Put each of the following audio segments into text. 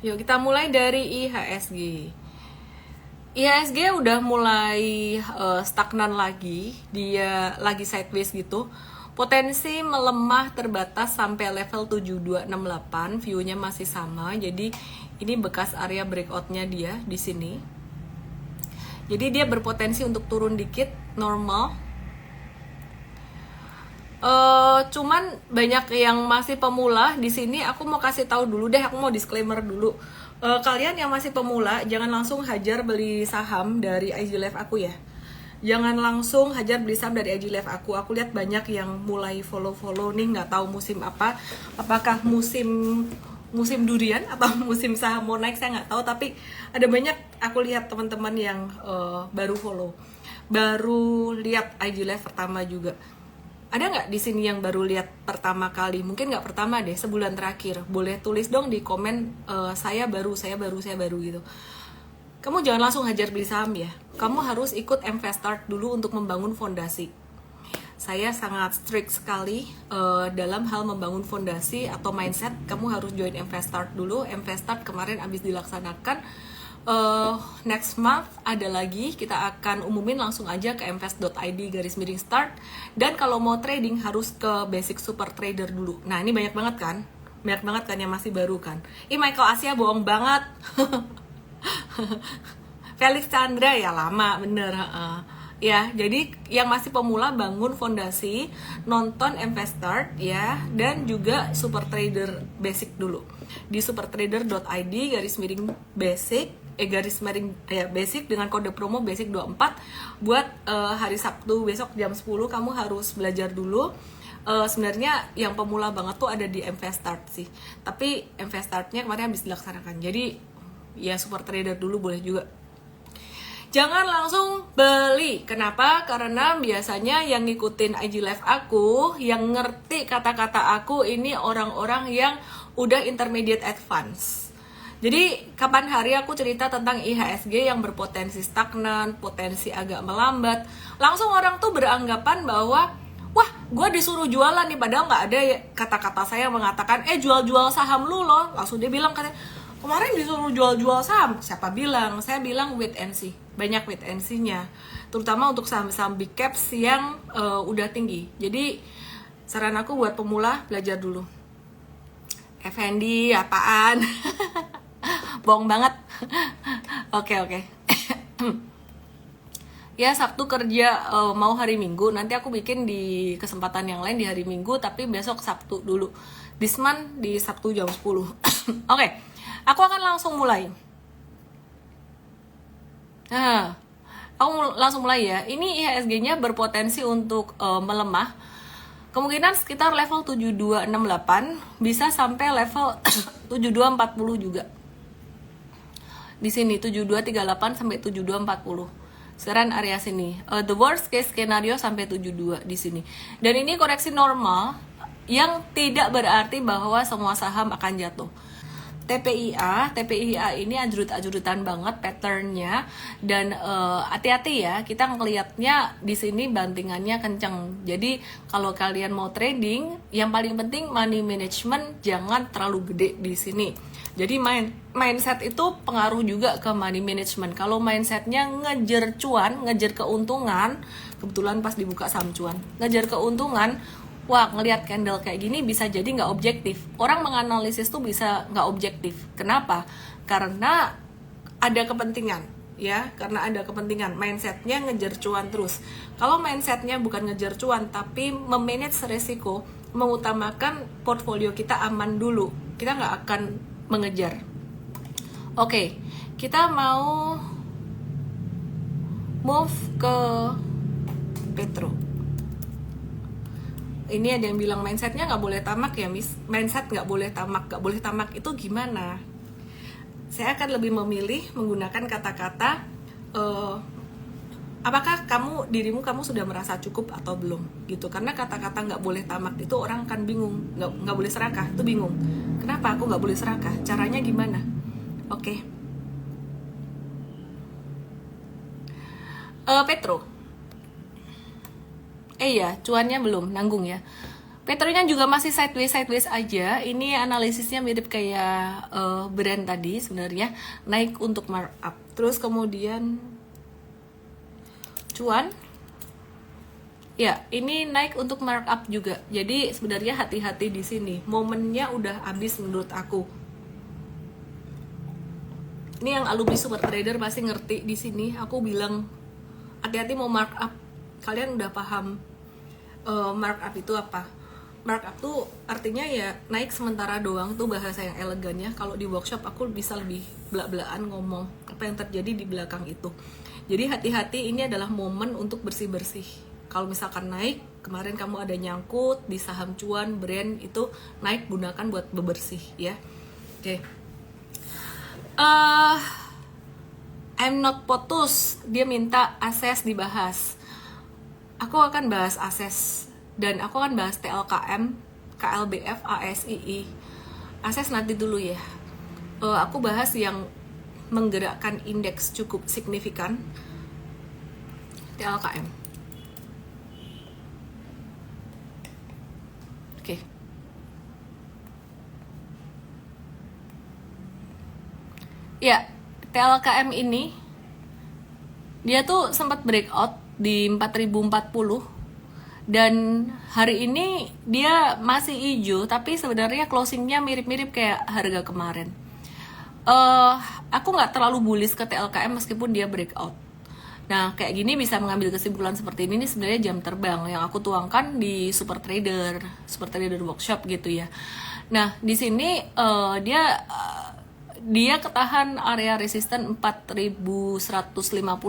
Yuk kita mulai dari IHSG. IHSG udah mulai stagnan lagi, dia lagi sideways gitu. Potensi melemah terbatas sampai level 7268, view-nya masih sama. Jadi ini bekas area breakout-nya dia di sini. Jadi dia berpotensi untuk turun dikit, normal. Cuman banyak yang masih pemula di sini. Aku mau kasih tahu dulu deh, aku mau disclaimer dulu. Kalian yang masih pemula jangan langsung hajar beli saham dari IG Live aku ya. Jangan langsung hajar beli saham dari IG Live aku. Aku lihat banyak yang mulai follow nih, nggak tahu musim apa. Apakah musim durian atau musim saham mau naik, saya nggak tahu. Tapi ada banyak aku lihat teman-teman yang baru follow, baru lihat IG Live pertama juga. Ada nggak di sini yang baru lihat pertama kali? Mungkin nggak pertama deh, sebulan terakhir. Boleh tulis dong di komen, saya baru gitu. Kamu jangan langsung hajar beli saham ya. Kamu harus ikut Investart dulu untuk membangun fondasi. Saya sangat strict sekali dalam hal membangun fondasi atau mindset. Kamu harus join Investart dulu. Investart kemarin habis dilaksanakan. Next month ada lagi, kita akan umumin langsung aja ke invest.id/start. Dan kalau mau trading harus ke basic super trader dulu. Nah ini banyak banget kan yang masih baru kan. Michael Asia bohong banget. Felix Chandra ya lama bener. Ya, jadi yang masih pemula bangun fondasi, nonton Investart ya, dan juga super trader basic dulu di supertrader.id/basic basic dengan kode promo basic 24 buat hari Sabtu besok jam 10. Kamu harus belajar dulu. Sebenarnya yang pemula banget tuh ada di Investart sih, tapi Investart-nya kemarin habis dilaksanakan, jadi ya super trader dulu boleh juga. Jangan langsung beli. Kenapa? Karena biasanya yang ngikutin IG Live aku, yang ngerti kata-kata aku ini orang-orang yang udah intermediate advance. Jadi kapan hari aku cerita tentang IHSG yang berpotensi stagnan, potensi agak melambat, langsung orang tuh beranggapan bahwa wah, gue disuruh jualan nih, padahal nggak ada kata-kata saya mengatakan jual-jual saham lu loh. Langsung dia bilang katanya, kemarin disuruh jual-jual saham. Siapa bilang? Saya bilang wait and see. Banyak wait and see-nya, terutama untuk saham-saham big caps yang udah tinggi. Jadi saran aku buat pemula, belajar dulu. Effendi apaan? Bohong banget. Oke. Ya Sabtu kerja, mau hari Minggu. Nanti aku bikin di kesempatan yang lain di hari Minggu, tapi besok Sabtu dulu. This month di Sabtu jam 10. Oke, aku akan langsung mulai. Nah, aku langsung mulai ya. Ini IHSG-nya berpotensi untuk melemah. Kemungkinan sekitar level 7268, bisa sampai level 7240 juga. Di sini 7238 sampai 7240. Sekarang area sini. The worst case scenario sampai 72 di sini. Dan ini koreksi normal yang tidak berarti bahwa semua saham akan jatuh. TPIA ini ajurut-ajurutan banget patternnya, dan hati-hati ya, kita ngelihatnya di sini bantingannya kenceng. Jadi kalau kalian mau trading, yang paling penting money management jangan terlalu gede di sini. Jadi mindset itu pengaruh juga ke money management. Kalau mindsetnya ngejar cuan, ngejar keuntungan, kebetulan pas dibuka saham cuan, ngejar keuntungan, wah ngelihat candle kayak gini bisa jadi nggak objektif. Orang menganalisis tuh bisa nggak objektif. Kenapa? Karena ada kepentingan ya, karena ada kepentingan. Mindsetnya ngejar cuan terus. Kalau mindsetnya bukan ngejar cuan tapi memanage resiko, mengutamakan portfolio kita aman dulu, kita nggak akan mengejar. Oke, kita mau move ke Petro. Ini ada yang bilang mindsetnya nggak boleh tamak ya Miss. Mindset nggak boleh tamak itu gimana? Saya akan lebih memilih menggunakan kata-kata apakah dirimu sudah merasa cukup atau belum gitu. Karena kata-kata nggak boleh tamak itu orang kan bingung. Nggak boleh serakah itu bingung. Kenapa aku nggak boleh serakah? Caranya gimana? Oke. Petro. Iya, cuannya belum nanggung ya. Patternnya juga masih sideways aja. Ini analisisnya mirip kayak brand tadi sebenarnya, naik untuk markup. Terus kemudian cuan, ya ini naik untuk markup juga. Jadi sebenarnya hati-hati di sini. Momennya udah habis menurut aku. Ini yang alumni super trader pasti ngerti di sini. Aku bilang hati-hati mau markup. Kalian udah paham markup itu apa? Markup tuh artinya ya naik sementara doang, tuh bahasa yang elegannya. Kalau di workshop aku bisa lebih belak-belakan ngomong apa yang terjadi di belakang itu. Jadi hati-hati, ini adalah momen untuk bersih-bersih. Kalau misalkan naik, kemarin kamu ada nyangkut di saham cuan, brand itu naik, gunakan buat bebersih ya. Oke. I'm not potus, dia minta akses dibahas. Aku akan bahas akses dan aku akan bahas TLKM, KLBF, ASII. Akses nanti dulu ya. Aku bahas yang menggerakkan indeks cukup signifikan, TLKM. Oke. Ya, TLKM ini dia tuh sempat breakout di 4040 dan hari ini dia masih hijau, tapi sebenarnya closingnya mirip-mirip kayak harga kemarin. Aku nggak terlalu bullish ke TLKM meskipun dia breakout. Nah, kayak gini bisa mengambil kesimpulan seperti ini sebenarnya jam terbang yang aku tuangkan di Super Trader Workshop gitu ya. Nah, di sini dia ketahan area resisten 4150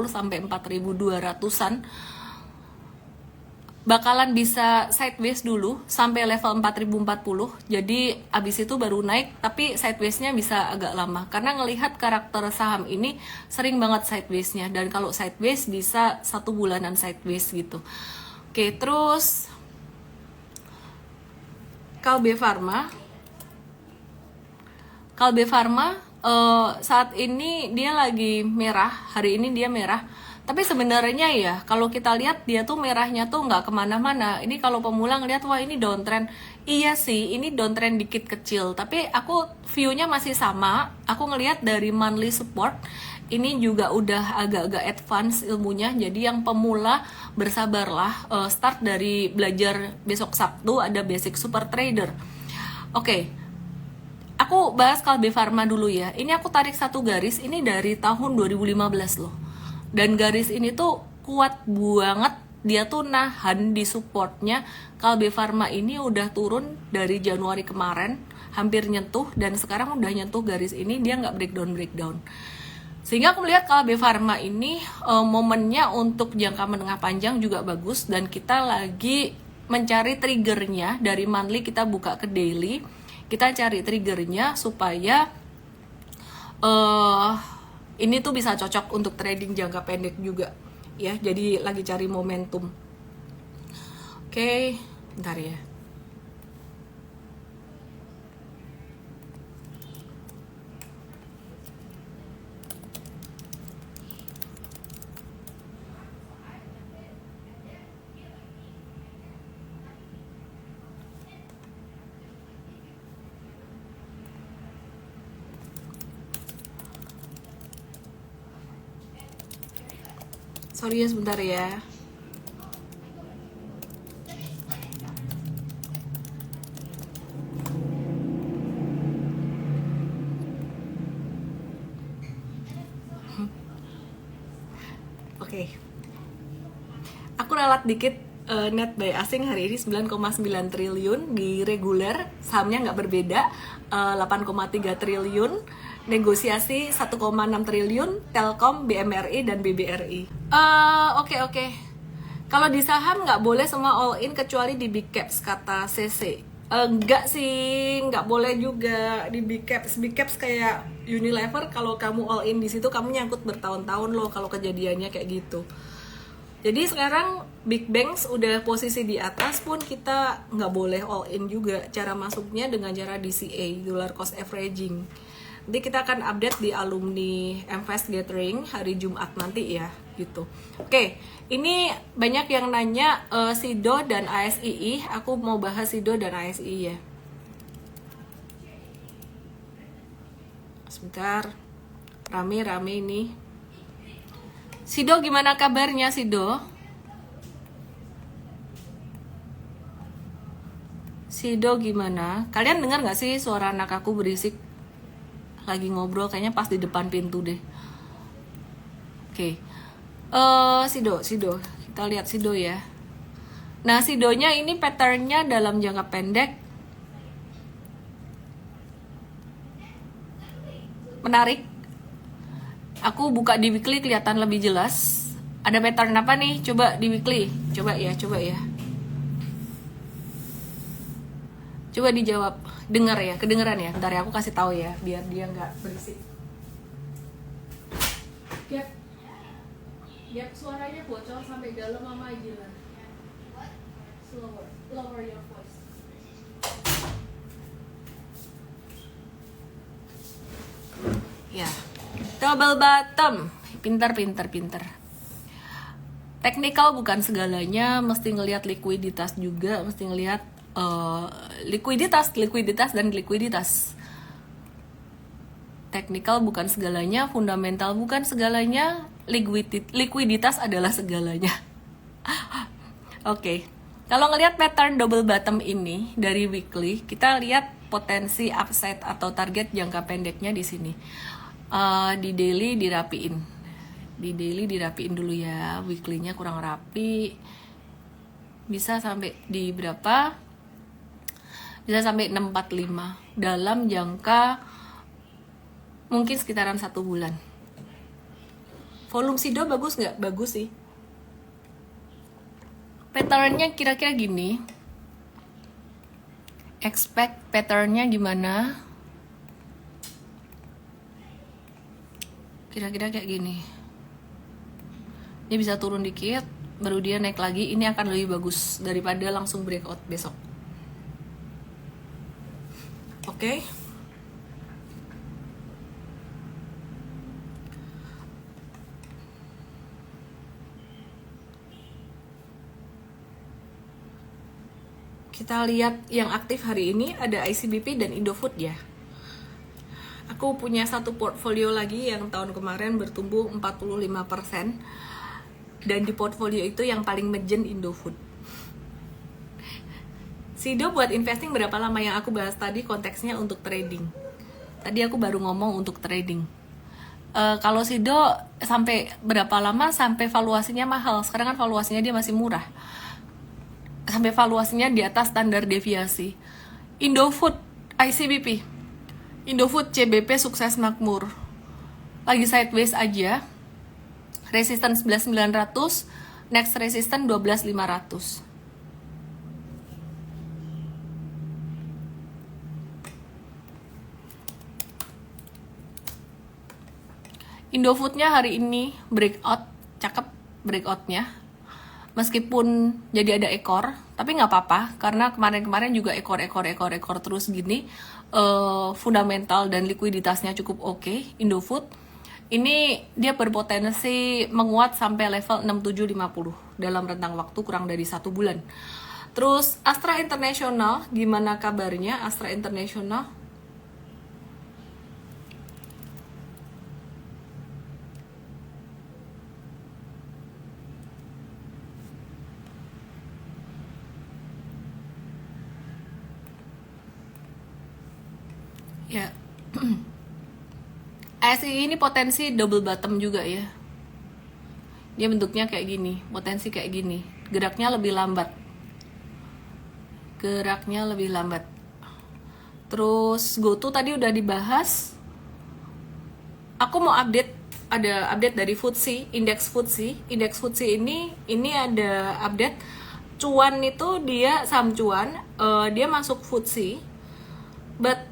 sampai 4200-an. Bakalan bisa sideways dulu sampai level 4040. Jadi abis itu baru naik, tapi sidewaysnya bisa agak lama karena ngelihat karakter saham ini sering banget sidewaysnya, dan kalau sideways bisa 1 bulanan sideways gitu. Oke, terus Kalbe Pharma saat ini dia lagi merah, hari ini dia merah. Tapi sebenarnya ya, kalau kita lihat dia tuh merahnya tuh nggak kemana-mana. Ini kalau pemula ngeliat, wah ini downtrend. Iya sih, ini downtrend dikit kecil. Tapi aku view-nya masih sama. Aku ngelihat dari monthly support, ini juga udah agak-agak advance ilmunya. Jadi yang pemula bersabarlah. Start dari belajar besok Sabtu ada basic super trader. Oke. Aku bahas Kalbe Pharma dulu ya. Ini aku tarik satu garis, ini dari tahun 2015 loh. Dan garis ini tuh kuat banget, dia tuh nahan di supportnya. Kalbe Pharma ini udah turun dari Januari kemarin, hampir nyentuh, dan sekarang udah nyentuh garis ini, dia nggak breakdown. Sehingga aku melihat Kalbe Pharma ini momennya untuk jangka menengah panjang juga bagus, dan kita lagi mencari triggernya. Dari monthly kita buka ke daily, kita cari triggernya supaya ini tuh bisa cocok untuk trading jangka pendek juga ya. Jadi lagi cari momentum. Oke, bentar ya. Sorry ya, sebentar ya. Oke. Aku ralat dikit net buy asing hari ini 9,9 triliun di reguler, sahamnya nggak berbeda, 8,3 triliun. Negosiasi 1,6 triliun, Telkom, BMRI, dan BBRI. Oke. Kalau di saham nggak boleh semua all in kecuali di big caps, kata CC. Enggak sih, nggak boleh juga di big caps. Big caps kayak Unilever, kalau kamu all in di situ kamu nyangkut bertahun-tahun loh kalau kejadiannya kayak gitu. Jadi sekarang big banks udah posisi di atas pun kita nggak boleh all in juga. Cara masuknya dengan cara DCA, dollar cost averaging. Nanti kita akan update di alumni MFest Gathering hari Jumat nanti ya, gitu. Oke, ini banyak yang nanya SIDO dan ASII. Aku mau bahas SIDO dan ASII ya. Sebentar, rame-rame ini. SIDO gimana kabarnya SIDO? SIDO gimana? Kalian dengar nggak sih suara anak aku berisik? Lagi ngobrol kayaknya pas di depan pintu deh. Oke. SIDO. Kita lihat SIDO ya. Nah, SIDO-nya ini pattern-nya dalam jangka pendek menarik. Aku buka di weekly kelihatan lebih jelas. Ada pattern apa nih? Coba di weekly. Coba ya. Coba dijawab. Dengar ya, kedengeran ya. Bentar ya, aku kasih tahu ya, biar dia nggak berisik. Yap, suaranya bocor sampai dalam Mama Ajilan. Lower your voice. Ya, double bottom. Pintar. Technical bukan segalanya, mesti ngelihat likuiditas juga, mesti ngelihat likuiditas dan likuiditas. Technical bukan segalanya, fundamental bukan segalanya, likuiditas adalah segalanya. Oke. Kalau ngelihat pattern double bottom ini dari weekly, kita lihat potensi upside atau target jangka pendeknya di sini. Di daily dirapiin dulu ya. Weekly-nya kurang rapi. Bisa sampai di berapa? Bisa sampai 645 dalam jangka mungkin sekitaran 1 bulan. Volume SIDO bagus nggak? Bagus sih. Patternnya kira-kira gini. Expect patternnya gimana? Kira-kira kayak gini. Ini bisa turun dikit, baru dia naik lagi. Ini akan lebih bagus daripada langsung breakout besok. Oke. Kita lihat yang aktif hari ini ada ICBP dan Indofood ya. Aku punya satu portfolio lagi yang tahun kemarin bertumbuh 45%. Dan di portfolio itu yang paling mejen Indofood. SIDO buat investing berapa lama? Yang aku bahas tadi konteksnya untuk trading. Tadi aku baru ngomong untuk trading. Kalau SIDO sampai berapa lama? Sampai valuasinya mahal. Sekarang kan valuasinya dia masih murah. Sampai valuasinya di atas standar deviasi. Indofood, ICBP. Indofood CBP sukses makmur. Lagi sideways aja. Resistance 11.900, next resistance 12.500. Indofoodnya hari ini breakout, cakep breakoutnya. Meskipun jadi ada ekor, tapi nggak apa-apa karena kemarin-kemarin juga ekor terus gini. Fundamental dan likuiditasnya cukup oke. Indofood ini dia berpotensi menguat sampai level 6750 dalam rentang waktu kurang dari 1 bulan. Terus Astra International, gimana kabarnya Astra International? Ya, ASI ini potensi double bottom juga ya. Dia bentuknya kayak gini, potensi kayak gini. Geraknya lebih lambat. Terus GoTo tadi udah dibahas. Aku mau update, ada update dari FTSE, indeks FTSE ini ada update. Cuan itu dia saham cuan, dia masuk FTSE, but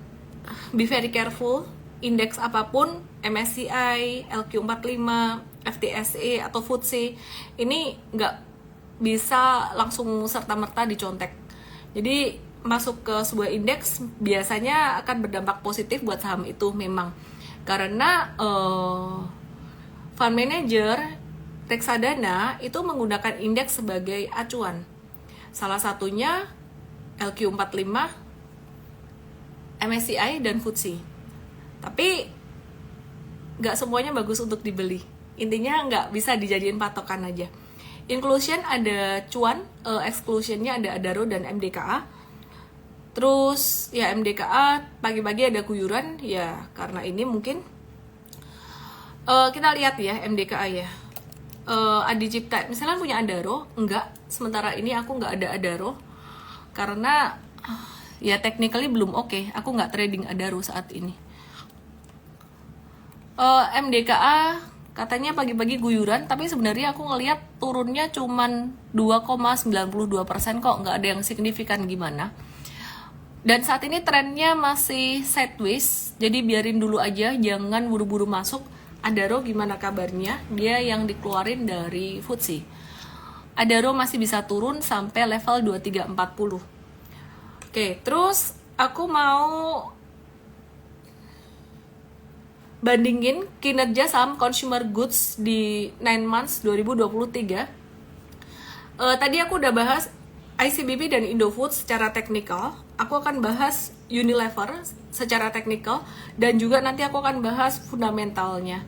be very careful, indeks apapun, MSCI, LQ45, FTSE atau FTSE, ini nggak bisa langsung serta-merta dicontek. Jadi masuk ke sebuah indeks biasanya akan berdampak positif buat saham itu memang. Karena fund manager reksadana itu menggunakan indeks sebagai acuan. Salah satunya LQ45, MSCI, dan FTSE. Tapi nggak semuanya bagus untuk dibeli. Intinya nggak bisa dijadiin patokan aja. Inclusion ada cuan, exclusionnya ada Adaro dan MDKA. Terus ya MDKA pagi-pagi ada guyuran ya karena ini mungkin kita lihat ya MDKA ya. Adi Cipta misalnya punya Adaro, enggak. Sementara ini aku nggak ada Adaro karena ya technically belum oke. Aku nggak trading Adaro saat ini. MDKA katanya pagi-pagi guyuran, tapi sebenarnya aku ngelihat turunnya cuman 2,92% kok, nggak ada yang signifikan gimana. Dan saat ini trennya masih sideways, jadi biarin dulu aja, jangan buru-buru masuk. Adaro gimana kabarnya? Dia yang dikeluarin dari FTSE. Adaro masih bisa turun sampai level 2340. Oke, terus aku mau bandingin kinerja saham consumer goods di 9 months 2023. Tadi aku udah bahas ICBP dan Indofood secara teknikal. Aku akan bahas Unilever secara teknikal dan juga nanti aku akan bahas fundamentalnya.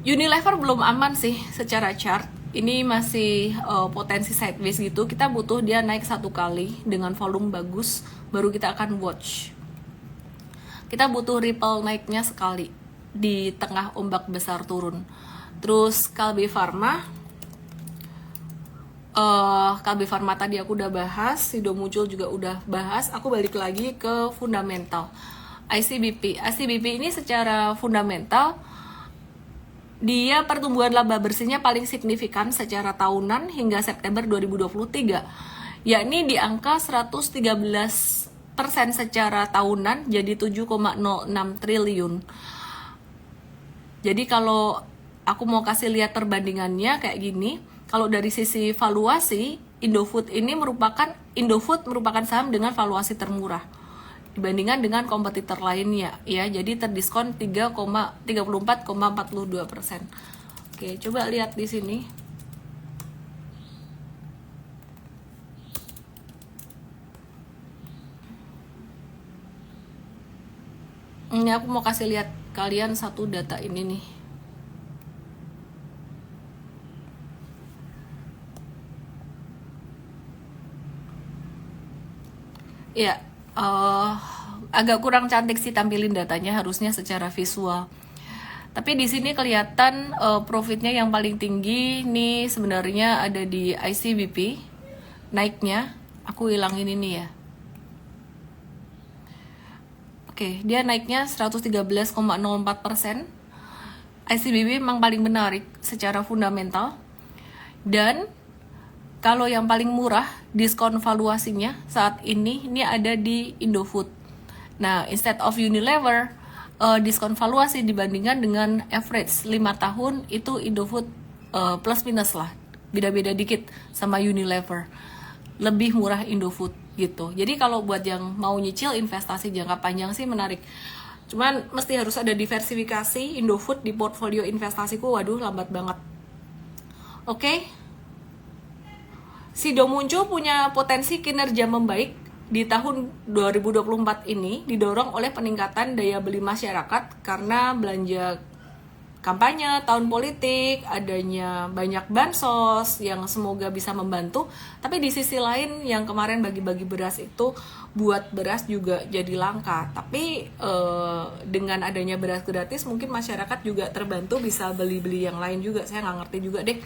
Unilever belum aman sih secara chart. Ini masih potensi sideways gitu. Kita butuh dia naik satu kali dengan volume bagus, baru kita akan watch. Kita butuh ripple naiknya sekali di tengah ombak besar turun. Terus Kalbe Pharma tadi aku udah bahas, Sido Muncul juga udah bahas. Aku balik lagi ke fundamental. ICBP ini secara fundamental dia pertumbuhan laba bersihnya paling signifikan secara tahunan hingga September 2023, yakni di angka 113% secara tahunan, jadi 7,06 triliun. Jadi kalau aku mau kasih lihat perbandingannya kayak gini, kalau dari sisi valuasi, Indofood merupakan saham dengan valuasi termurah dibandingkan dengan kompetitor lainnya ya. Jadi terdiskon 34,42%. Oke, coba lihat di sini. Ini aku mau kasih lihat kalian satu data ini nih. Ya, agak kurang cantik sih tampilin datanya, harusnya secara visual. Tapi di sini kelihatan profitnya yang paling tinggi nih sebenarnya ada di ICBP. Naiknya, aku hilangin ini ya. Oke, dia naiknya 113,04%. ICBP memang paling menarik secara fundamental. Dan kalau yang paling murah diskon valuasinya saat ini ada di Indofood. Nah, instead of Unilever, diskon valuasi dibandingkan dengan average 5 tahun itu Indofood plus minus lah. Beda-beda dikit sama Unilever. Lebih murah Indofood gitu. Jadi kalau buat yang mau nyicil investasi jangka panjang sih menarik. Cuman mesti harus ada diversifikasi Indofood di portfolio investasiku. Waduh, lambat banget. Oke. Sido Muncul punya potensi kinerja membaik di tahun 2024 ini didorong oleh peningkatan daya beli masyarakat karena belanja kampanye, tahun politik, adanya banyak bansos yang semoga bisa membantu. Tapi di sisi lain yang kemarin bagi-bagi beras itu buat beras juga jadi langka. Tapi dengan adanya beras gratis mungkin masyarakat juga terbantu bisa beli-beli yang lain juga. Saya nggak ngerti juga deh.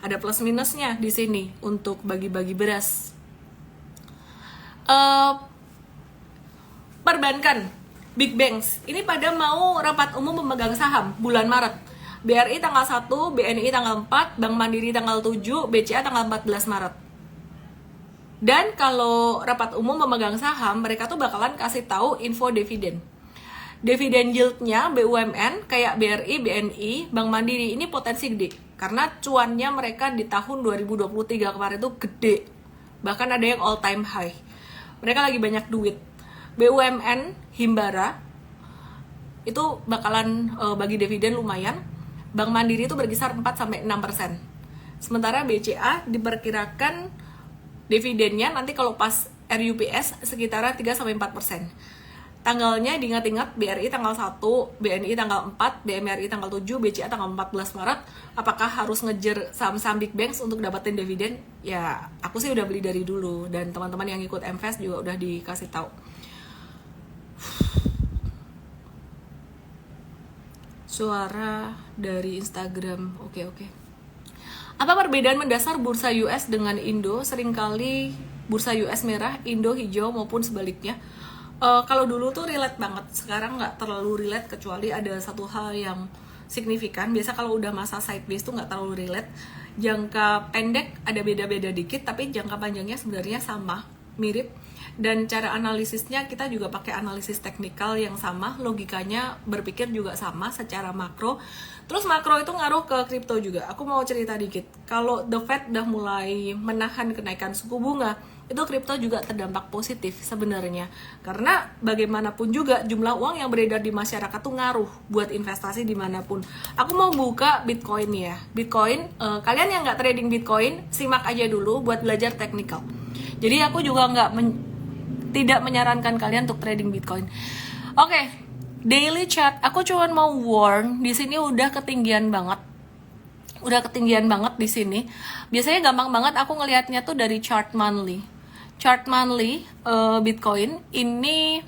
Ada plus minusnya di sini untuk bagi-bagi beras. Perbankan Big Banks ini pada mau rapat umum pemegang saham bulan Maret. BRI tanggal 1, BNI tanggal 4, Bank Mandiri tanggal 7, BCA tanggal 14 Maret. Dan kalau rapat umum pemegang saham, mereka tuh bakalan kasih tahu info dividen. Dividen yieldnya BUMN kayak BRI, BNI, Bank Mandiri ini potensi gede. Karena cuannya mereka di tahun 2023 kemarin tuh gede bahkan ada yang all time high. Mereka lagi banyak duit. BUMN, Himbara itu bakalan bagi dividen lumayan. Bank Mandiri itu berkisar 4-6%. Sementara BCA diperkirakan dividennya nanti kalau pas RUPS sekitaran 3-4%. Tanggalnya diingat-ingat, BRI tanggal 1, BNI tanggal 4, BMRI tanggal 7, BCA tanggal 14 Maret. Apakah harus ngejar saham-saham big banks untuk dapetin dividen? Ya, aku sih udah beli dari dulu, dan teman-teman yang ikut MVest juga udah dikasih tahu. Suara dari Instagram. Oke. Apa perbedaan mendasar bursa US dengan Indo? Seringkali bursa US merah, Indo hijau maupun sebaliknya. Kalau dulu tuh relate banget, sekarang nggak terlalu relate kecuali ada satu hal yang signifikan. Biasa kalau udah masa sideways tuh nggak terlalu relate. Jangka pendek ada beda-beda dikit, tapi jangka panjangnya sebenarnya sama, mirip. Dan cara analisisnya kita juga pakai analisis teknikal yang sama, logikanya berpikir juga sama secara makro. Terus makro itu ngaruh ke kripto juga. Aku mau cerita dikit. Kalau The Fed udah mulai menahan kenaikan suku bunga, itu kripto juga terdampak positif sebenarnya. Karena bagaimanapun juga jumlah uang yang beredar di masyarakat tuh ngaruh buat investasi dimanapun. Aku mau buka Bitcoin ya. Bitcoin, kalian yang nggak trading Bitcoin, simak aja dulu buat belajar teknikal. Jadi aku juga tidak menyarankan kalian untuk trading Bitcoin. Oke, daily chart. Aku cuma mau warn, di sini udah ketinggian banget. Di sini. Biasanya gampang banget aku ngelihatnya tuh dari chart monthly. Chart monthly Bitcoin ini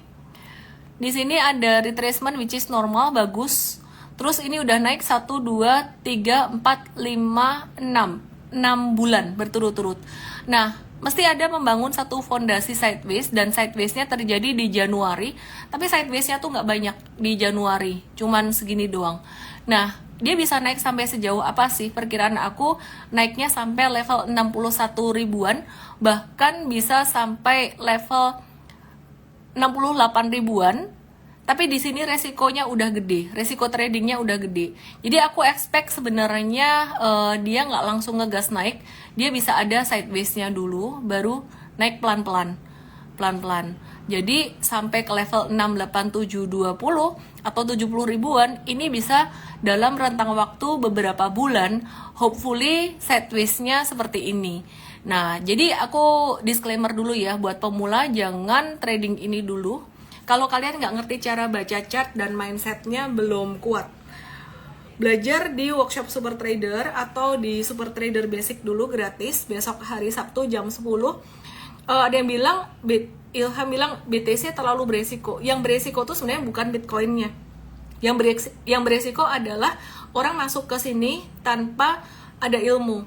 di sini ada retracement which is normal, bagus. Terus ini udah naik 1 2 3 4 5 6 bulan berturut-turut. Nah, mesti ada membangun satu fondasi sideways, dan sideways-nya terjadi di Januari, tapi sideways-nya tuh nggak banyak di Januari, cuman segini doang. Nah, dia bisa naik sampai sejauh apa sih? Perkiraan aku naiknya sampai level 61 ribuan, bahkan bisa sampai level 68 ribuan. Tapi di sini resikonya udah gede, resiko tradingnya udah gede. Jadi aku expect sebenarnya dia nggak langsung ngegas naik, dia bisa ada sideways-nya dulu, baru naik pelan-pelan. Jadi sampai ke level 68720 atau 70 ribuan, ini bisa dalam rentang waktu beberapa bulan, hopefully sideways-nya seperti ini. Nah, jadi aku disclaimer dulu ya, buat pemula jangan trading ini dulu. Kalau kalian nggak ngerti cara baca chart dan mindsetnya belum kuat, belajar di workshop Super Trader atau di Super Trader Basic dulu gratis, besok hari Sabtu jam 10. Ada yang bilang, Ilham bilang BTC terlalu beresiko. Yang beresiko tuh sebenarnya bukan Bitcoinnya. Yang beresiko adalah orang masuk ke sini tanpa ada ilmu.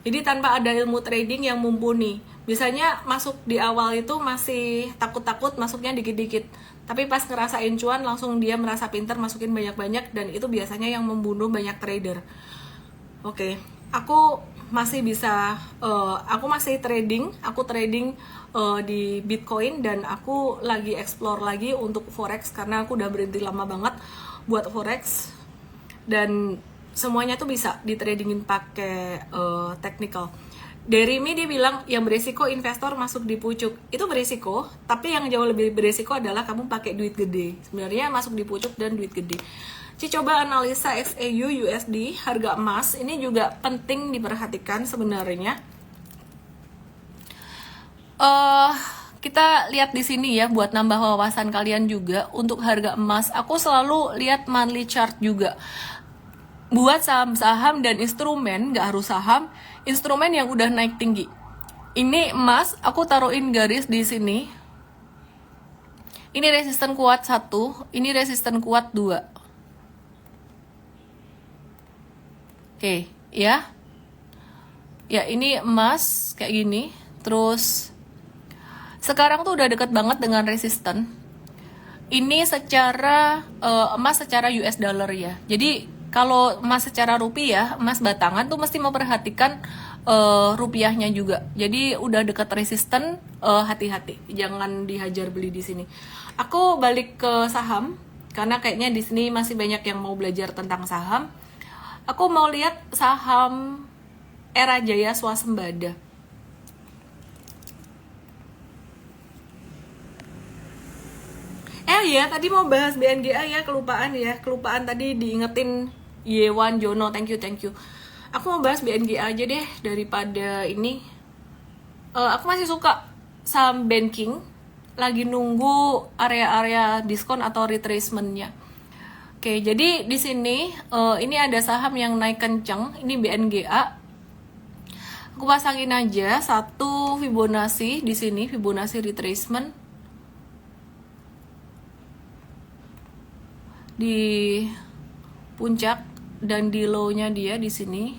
Jadi tanpa ada ilmu trading yang mumpuni. Biasanya masuk di awal itu masih takut-takut, masuknya dikit-dikit. Tapi pas ngerasain cuan langsung dia merasa pintar, masukin banyak-banyak, dan itu biasanya yang membunuh banyak trader. Oke, aku masih trading di Bitcoin, dan aku lagi explore lagi untuk forex karena aku udah berhenti lama banget buat forex, dan semuanya tuh bisa di tradingin pakai technical. Derimi dia bilang yang beresiko investor masuk di pucuk, itu beresiko, tapi yang jauh lebih beresiko adalah kamu pakai duit gede. Sebenarnya masuk di pucuk dan duit gede. Coba analisa XAU USD, harga emas ini juga penting diperhatikan sebenarnya. Kita lihat di sini ya buat nambah wawasan kalian juga. Untuk harga emas, aku selalu lihat monthly chart juga. Buat saham-saham dan instrumen, nggak harus saham, instrumen yang udah naik tinggi. Ini emas, aku taruhin garis di sini. Ini resisten kuat 1, ini resisten kuat 2. Oke, ya. Ya, ini emas kayak gini. Terus sekarang tuh udah deket banget dengan resisten. Ini secara emas secara US dollar ya. Jadi kalau emas secara rupiah, emas batangan tuh mesti memperhatikan rupiahnya juga. Jadi udah deket resisten, hati-hati, jangan dihajar beli di sini. Aku balik ke saham karena kayaknya di sini masih banyak yang mau belajar tentang saham. Aku mau lihat saham Era Jaya Swasembada. ya, tadi mau bahas BNGA ya, kelupaan tadi diingetin Yewan Jono, thank you. Aku mau bahas BNGA aja deh daripada ini. Aku masih suka saham banking, lagi nunggu area-area diskon atau retracementnya. Oke, jadi di sini ini ada saham yang naik kenceng, ini BNGA. Aku pasangin aja satu Fibonacci di sini, Fibonacci retracement di puncak dan di low-nya dia di sini.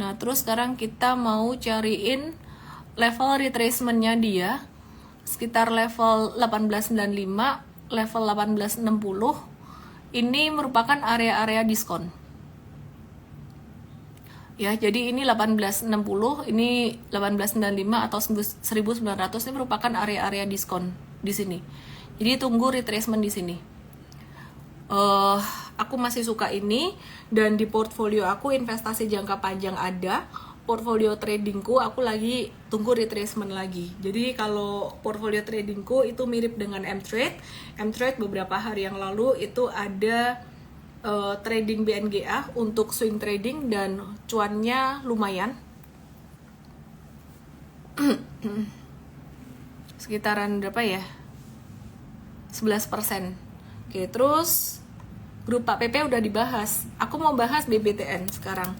Nah, terus sekarang kita mau cariin level retracement-nya dia sekitar level 1895, level 1860. Ini merupakan area-area diskon. Ya, jadi ini 1860, ini 1895 atau 1900 ini merupakan area-area diskon di sini. Jadi tunggu retracement di sini. Aku masih suka ini, dan di portfolio aku investasi jangka panjang ada, portfolio tradingku aku lagi tunggu retracement lagi. Jadi kalau portfolio tradingku itu mirip dengan M-Trade beberapa hari yang lalu itu ada trading BNGA untuk swing trading dan cuannya lumayan. Sekitaran berapa ya? 11%. Oke, terus grup Pak PP udah dibahas. Aku mau bahas BBTN sekarang.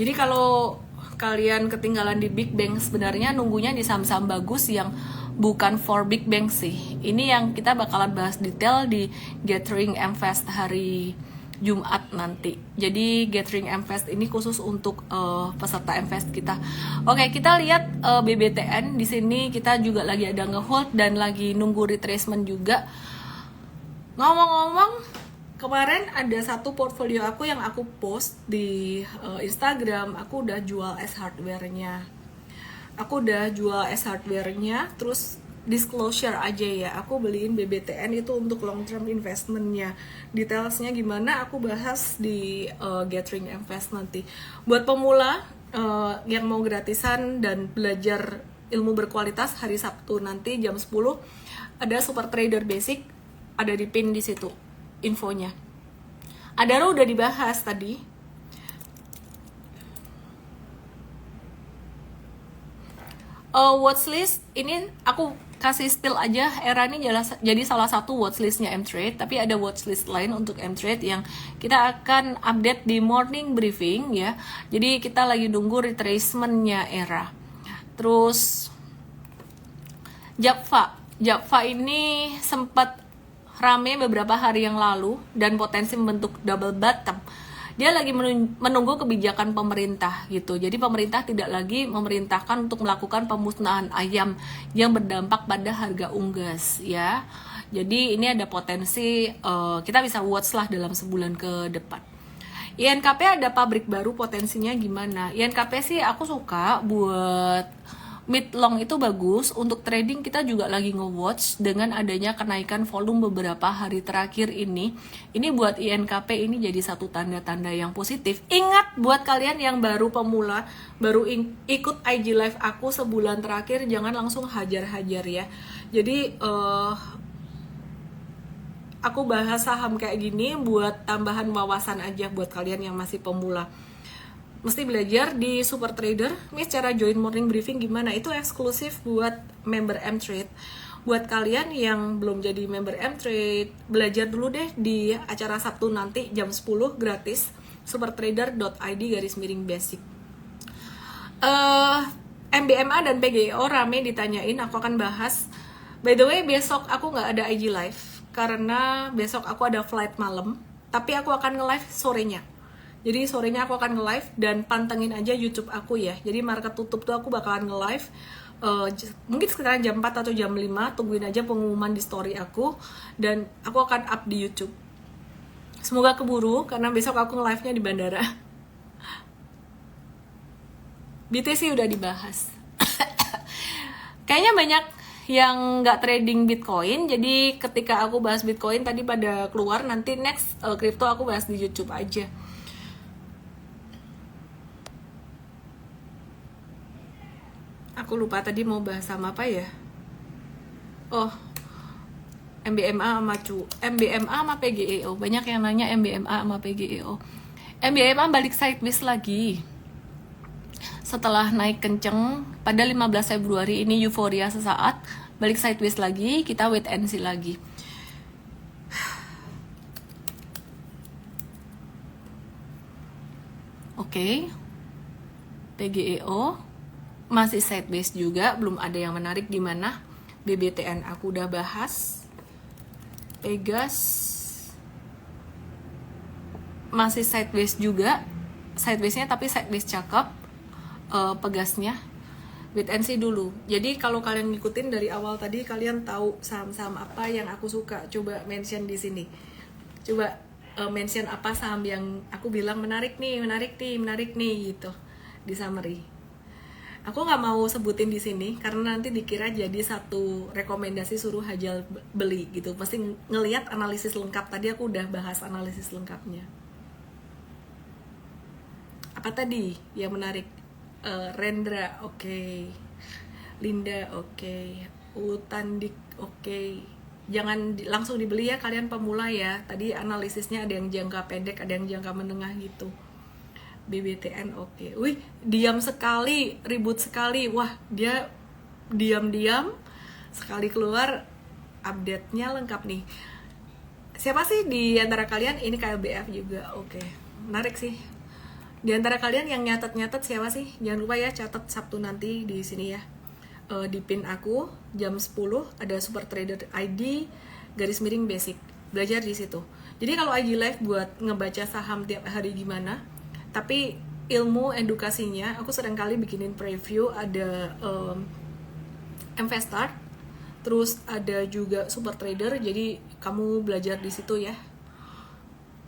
Jadi kalau kalian ketinggalan di Big Bang, sebenarnya nunggunya di saham-saham bagus yang bukan for Big Bang sih. Ini yang kita bakalan bahas detail di Gathering M-Fest hari Jumat nanti. Jadi Gathering M-Fest ini khusus untuk peserta M-Fest kita. Oke, kita lihat BBTN di sini kita juga lagi ada ngehold dan lagi nunggu retracement juga. Ngomong-ngomong, kemarin ada satu portfolio aku yang aku post di Instagram. Aku udah jual S hardware-nya. Terus disclosure aja ya, aku beliin BBTN itu untuk long term investmentnya. Detailsnya gimana aku bahas di Gathering M-Fest nanti. Buat pemula yang mau gratisan dan belajar ilmu berkualitas, hari Sabtu nanti jam 10 ada Super Trader Basic, ada di pin di situ infonya. Adaro udah dibahas tadi. Watchlist ini aku kasih spill aja. Era ini jadi salah satu watchlistnya M-Trade, tapi ada watchlist lain untuk M-Trade yang kita akan update di morning briefing ya. Jadi kita lagi nunggu retracementnya Era. Terus Japfa ini sempat rame beberapa hari yang lalu dan potensi membentuk double bottom. Dia lagi menunggu kebijakan pemerintah gitu. Jadi pemerintah tidak lagi memerintahkan untuk melakukan pemusnahan ayam yang berdampak pada harga unggas ya. Jadi ini ada potensi kita bisa watch lah dalam sebulan ke depan. INKP ada pabrik baru, potensinya gimana? INKP sih aku suka buat mid long itu bagus. Untuk trading kita juga lagi nge-watch dengan adanya kenaikan volume beberapa hari terakhir ini. Ini buat INKP ini jadi satu tanda-tanda yang positif. Ingat buat kalian yang baru pemula, baru ikut IG live aku sebulan terakhir, jangan langsung hajar-hajar ya. Jadi aku bahas saham kayak gini buat tambahan wawasan aja buat kalian yang masih pemula. Mesti belajar di Super Trader. Ini cara join morning briefing gimana, itu eksklusif buat member M-Trade. Buat kalian yang belum jadi member M-Trade, belajar dulu deh di acara Sabtu nanti jam 10 gratis, supertrader.id/basic. MBMA dan PGIO rame ditanyain, aku akan bahas. By the way, besok aku nggak ada IG live karena besok aku ada flight malam, tapi aku akan nge-live sorenya. Jadi sorenya aku akan nge-live dan pantengin aja YouTube aku ya. Jadi market tutup tuh aku bakalan nge-live mungkin sekitar jam 4 atau jam 5. Tungguin aja pengumuman di story aku dan aku akan up di YouTube. Semoga keburu karena besok aku nge-live-nya di bandara. BTC udah dibahas. Kayaknya banyak yang nggak trading Bitcoin, jadi ketika aku bahas Bitcoin tadi pada keluar, nanti next crypto aku bahas di YouTube aja. Aku lupa tadi mau bahas sama apa ya. Oh, MBMA sama PGEO. Banyak yang nanya MBMA sama PGEO. MBMA balik sideways lagi setelah naik kenceng pada 15 Februari ini, euforia sesaat, balik sideways lagi, kita wait and see lagi. Oke. PGEO masih sideways juga, belum ada yang menarik di mana. BBTN aku udah bahas. Pegas masih sideways juga, sidewaysnya tapi sideways cakep. Pegasnya wait and see dulu. Jadi kalau kalian ngikutin dari awal tadi, kalian tahu saham-saham apa yang aku suka. Coba mention di sini. Coba mention apa saham yang aku bilang menarik nih gitu di summary. Aku nggak mau sebutin di sini karena nanti dikira jadi satu rekomendasi suruh Hajal beli gitu. Pasti ngelihat analisis lengkap. Tadi aku udah bahas analisis lengkapnya. Apa tadi yang menarik? Rendra, oke. Linda, oke. Utandik, oke. Jangan langsung dibeli ya, kalian pemula ya. Tadi analisisnya ada yang jangka pendek, ada yang jangka menengah gitu. BBTN, oke. Wih, diam sekali, ribut sekali. Wah, dia diam-diam sekali keluar update-nya lengkap nih. Siapa sih di antara kalian ini KLBF juga? Oke. Menarik sih. Di antara kalian yang nyatet siapa sih? Jangan lupa ya catat Sabtu nanti di sini ya. Di pin aku jam 10 ada Super Trader ID _basic. Belajar di situ. Jadi kalau IG Live buat ngebaca saham tiap hari gimana, tapi ilmu edukasinya aku seringkali bikinin preview, ada Mvestar, terus ada juga Super Trader. Jadi kamu belajar di situ ya.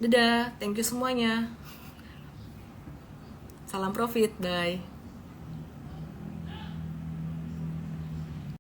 Dadah, thank you semuanya. Salam profit, bye.